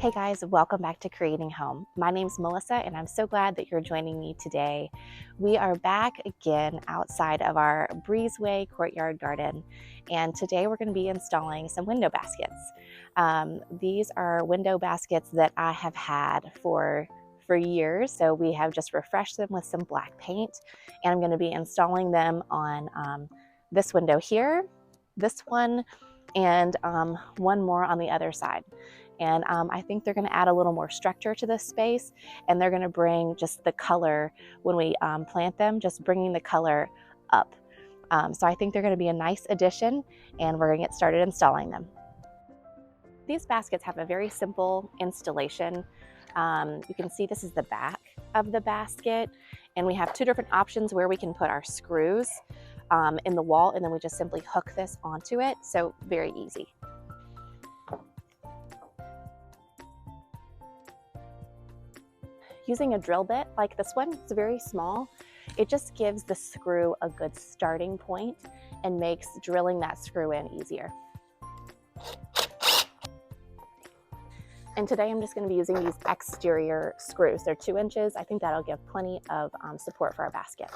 Hey guys, welcome back to Creating Home. My name's Melissa and I'm so glad that you're joining me today. We are back again outside of our breezeway courtyard garden, and today we're going to be installing some window baskets. These are window baskets that I have had for years, so we have just refreshed them with some black paint, and I'm going to be installing them on this window here, this one, and one more on the other side. And I think they're going to add a little more structure to this space, and they're going to bring just the color when we plant them, just bringing the color up. So I think they're going to be a nice addition, and we're going to get started installing them. These baskets have a very simple installation. You can see this is the back of the basket, and we have two different options where we can put our screws in the wall, and then we just simply hook this onto it. So very easy. Using a drill bit like this one, it's very small. It just gives the screw a good starting point and makes drilling that screw in easier. And today I'm just going to be using these exterior screws. They're 2 inches. I think that'll give plenty of support for our basket.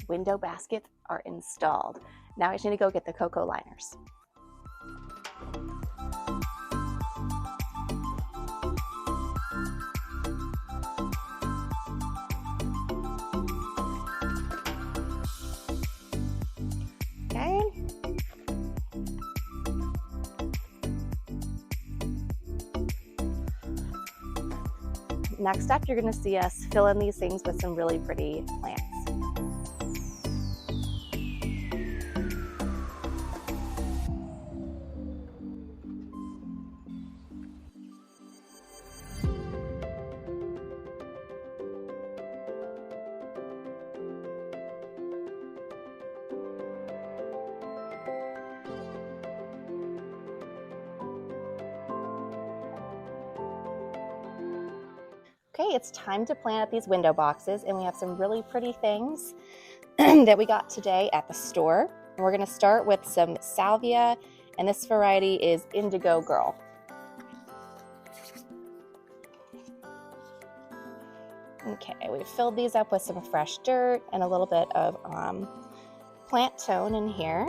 Window baskets are installed. Now I just need to go get the cocoa liners. Okay. Next up, you're going to see us fill in these things with some really pretty plants. Okay, it's time to plant up these window boxes, and we have some really pretty things that we got today at the store. And we're going to start with some salvia, and this variety is Indigo Girl. Okay, we've filled these up with some fresh dirt and a little bit of plant tone in here.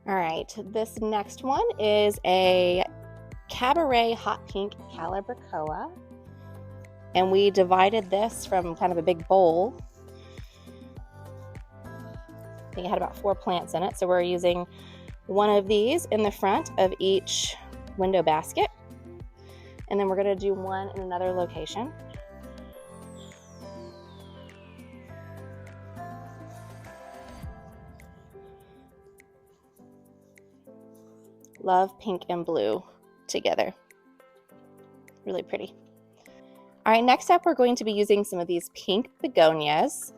All right, this next one is a Cabaret Hot Pink Calibrachoa, and we divided this from kind of a big bowl. I think it had about 4 plants in it, so we're using one of these in the front of each window basket, and then we're going to do one in another location. Love pink and blue together. Really pretty. All right, next up we're going to be using some of these pink begonias,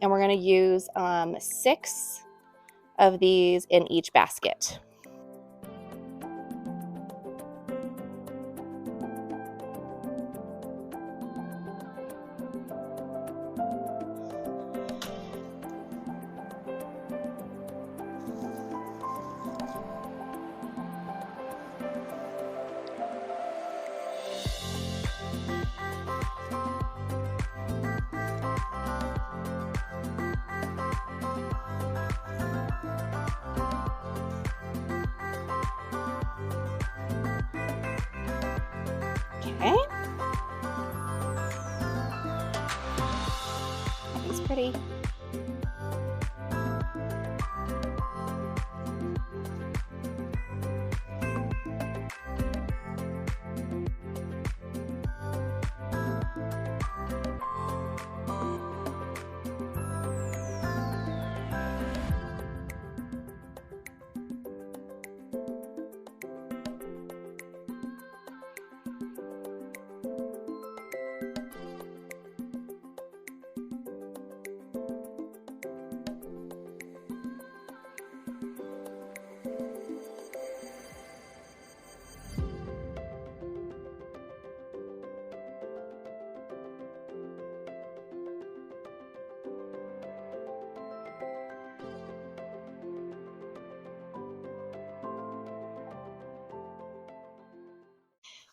and we're going to use 6 of these in each basket. Okay. That is pretty.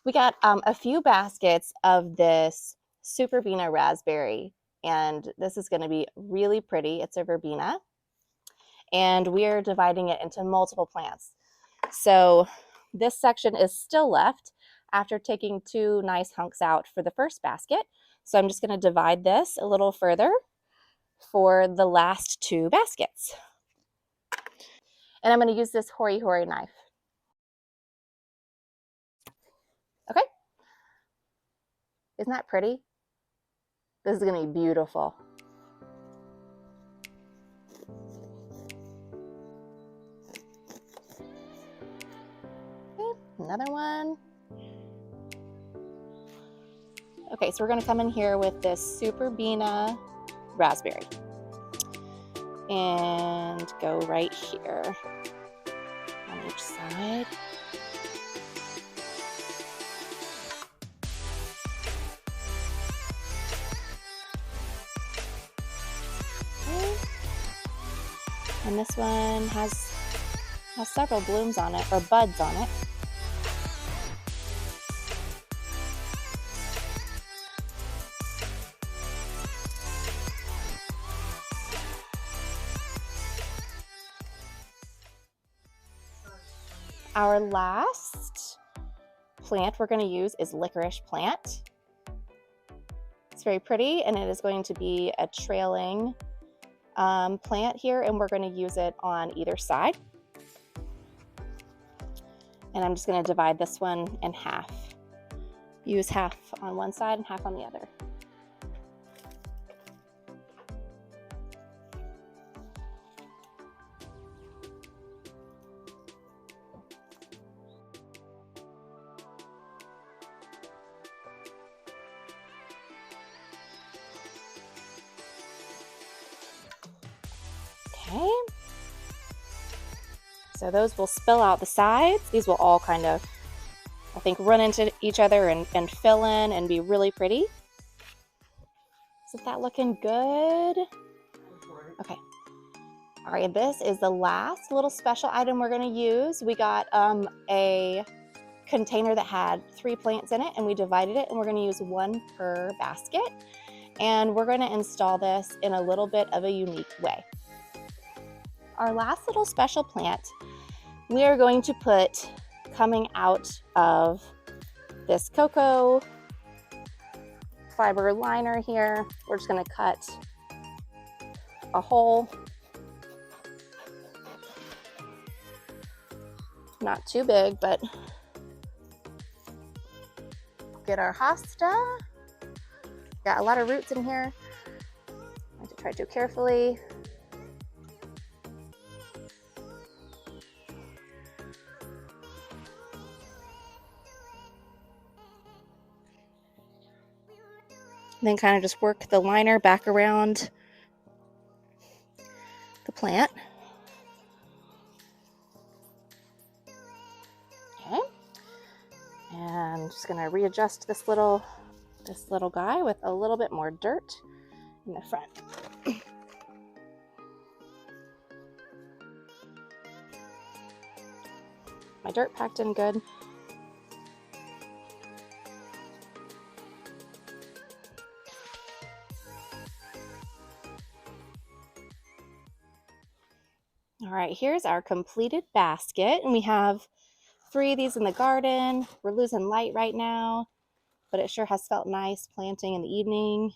We got a few baskets of this super Verbena raspberry, and this is going to be really pretty. It's a verbena, and we're dividing it into multiple plants. So this section is still left after taking 2 nice hunks out for the first basket. So I'm just going to divide this a little further for the last 2 baskets. And I'm going to use this Hori Hori knife. Okay. Isn't that pretty? This is going to be beautiful. Okay, another one. Okay, so we're going to come in here with this super Verbena raspberry and go right here on each side. Okay. And this one has several blooms on it, or buds on it. Our last plant we're going to use is licorice plant. It's very pretty, and it is going to be a trailing plant here, and we're going to use it on either side. And I'm just going to divide this one in half. Use half on one side and half on the other. Okay, so those will spill out the sides. These will all kind of, I think, run into each other and fill in and be really pretty. Isn't that looking good? Okay. All right, this is the last little special item we're going to use. We got a container that had 3 plants in it, and we divided it, and we're going to use 1 per basket. And we're going to install this in a little bit of a unique way. Our last little special plant, we are going to put coming out of this cocoa fiber liner here. We're just going to cut a hole, not too big, but get our hosta. Got a lot of roots in here. I have to try to carefully. And then kind of just work the liner back around the plant. Okay. And I'm just gonna readjust this little guy with a little bit more dirt in the front. My dirt packed in good. All right, here's our completed basket, and we have 3 of these in the garden. We're losing light right now, but it sure has felt nice planting in the evening.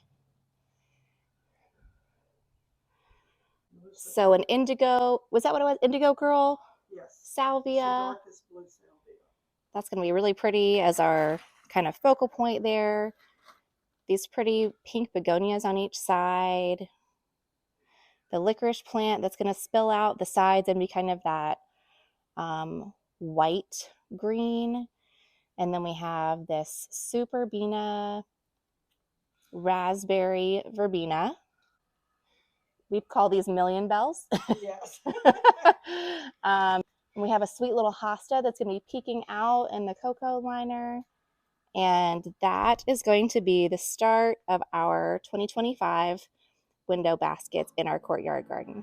So an indigo, was that what it was? Indigo girl? Yes. Salvia. Blue salvia. That's going to be really pretty as our kind of focal point there. These pretty pink begonias on each side. The licorice plant that's going to spill out the sides and be kind of that white green. And then we have this super Verbena raspberry verbena. We call these million bells. Yes. We have a sweet little hosta that's going to be peeking out in the cocoa liner. And that is going to be the start of our 2025 window baskets in our courtyard garden.